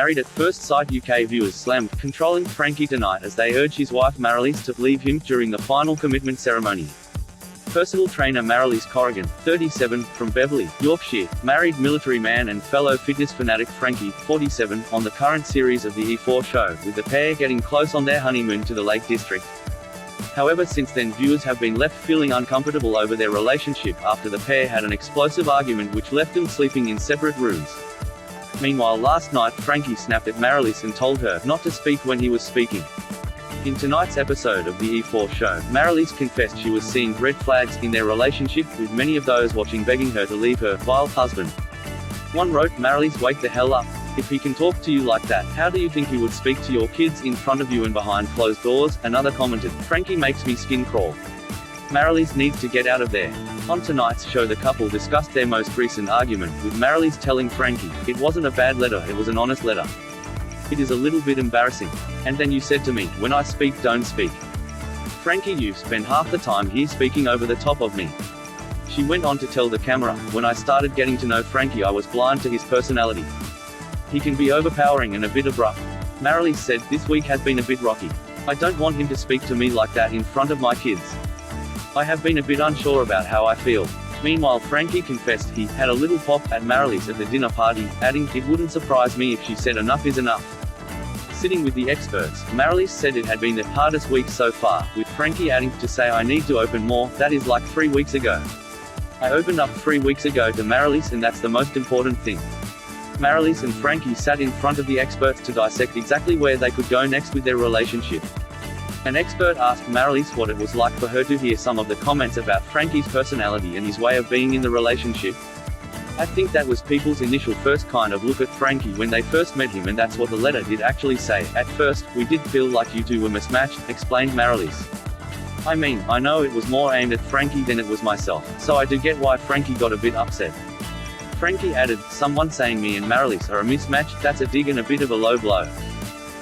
Married at First Sight UK viewers slammed controlling Franky tonight as they urge his wife Marilyse to leave him during the final commitment ceremony. Personal trainer Marilyse Corrigan, 37, from Beverley, Yorkshire, married military man and fellow fitness fanatic Franky, 47, on the current series of the E4 show, with the pair getting close on their honeymoon to the Lake District. However, since then viewers have been left feeling uncomfortable over their relationship after the pair had an explosive argument which left them sleeping in separate rooms. Meanwhile, last night Franky snapped at Marilyse and told her not to speak when he was speaking. In tonight's episode of the E4 show, Marilyse confessed she was seeing red flags in their relationship, with many of those watching begging her to leave her vile husband. One wrote, "Marilyse, wake the hell up. If he can talk to you like that, how do you think he would speak to your kids in front of you and behind closed doors?" Another commented, "Franky makes me skin crawl. Marilyse needs to get out of there." On tonight's show the couple discussed their most recent argument, with Marilyse telling Franky, "It wasn't a bad letter, it was an honest letter. It is a little bit embarrassing. And then you said to me, when I speak, don't speak. Franky, you've spent half the time here speaking over the top of me." She went on to tell the camera, "When I started getting to know Franky I was blind to his personality. He can be overpowering and a bit abrupt." Marilyse said, "This week has been a bit rocky. I don't want him to speak to me like that in front of my kids. I have been a bit unsure about how I feel." Meanwhile, Franky confessed he had a little pop at Marilyse at the dinner party, adding, "It wouldn't surprise me if she said enough is enough." Sitting with the experts, Marilyse said it had been the hardest week so far, with Franky adding, "To say I need to open more, that is like 3 weeks ago. I opened up 3 weeks ago to Marilyse and that's the most important thing." Marilyse and Franky sat in front of the experts to dissect exactly where they could go next with their relationship. An expert asked Marilyse what it was like for her to hear some of the comments about Franky's personality and his way of being in the relationship. "I think that was people's initial first kind of look at Franky when they first met him, and that's what the letter did actually say. At first, we did feel like you two were mismatched," explained Marilyse. "I mean, I know it was more aimed at Franky than it was myself, so I do get why Franky got a bit upset." Franky added, "Someone saying me and Marilyse are a mismatch, that's a dig and a bit of a low blow."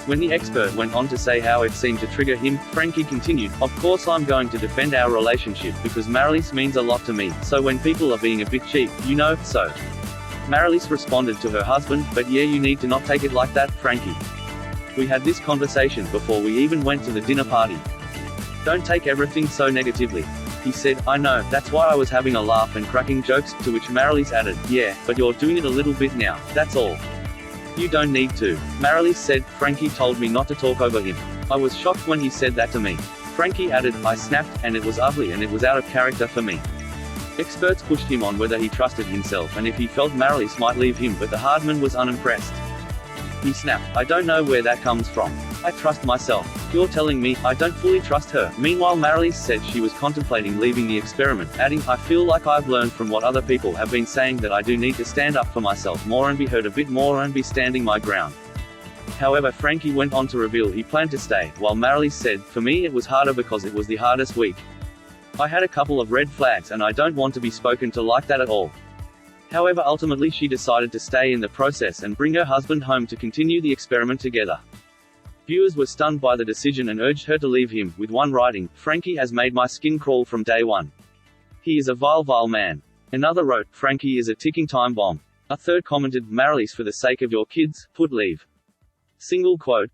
When the expert went on to say how it seemed to trigger him, Franky continued, "Of course I'm going to defend our relationship because Marilyse means a lot to me, so when people are being a bit cheap, you know, so." Marilyse responded to her husband, "But yeah, you need to not take it like that, Franky. We had this conversation before we even went to the dinner party. Don't take everything so negatively." He said, "I know, that's why I was having a laugh and cracking jokes," to which Marilyse added, "Yeah, but you're doing it a little bit now, that's all. You don't need to." Marilyse said, "Franky told me not to talk over him. I was shocked when he said that to me." Franky added, "I snapped, and it was ugly and it was out of character for me." Experts pushed him on whether he trusted himself and if he felt Marilyse might leave him, but the hardman was unimpressed. He snapped, "I don't know where that comes from. I trust myself. You're telling me I don't fully trust her." Meanwhile, Marilyse said she was contemplating leaving the experiment, adding, "I feel like I've learned from what other people have been saying that I do need to stand up for myself more and be heard a bit more and be standing my ground." However, Franky went on to reveal he planned to stay, while Marilyse said, "For me it was harder because it was the hardest week. I had a couple of red flags and I don't want to be spoken to like that at all." However, ultimately she decided to stay in the process and bring her husband home to continue the experiment together. Viewers were stunned by the decision and urged her to leave him, with one writing, "Franky has made my skin crawl from day one. He is a vile man." Another wrote, "Franky is a ticking time bomb." A third commented, "Marilyse, for the sake of your kids, put leave." Single quote,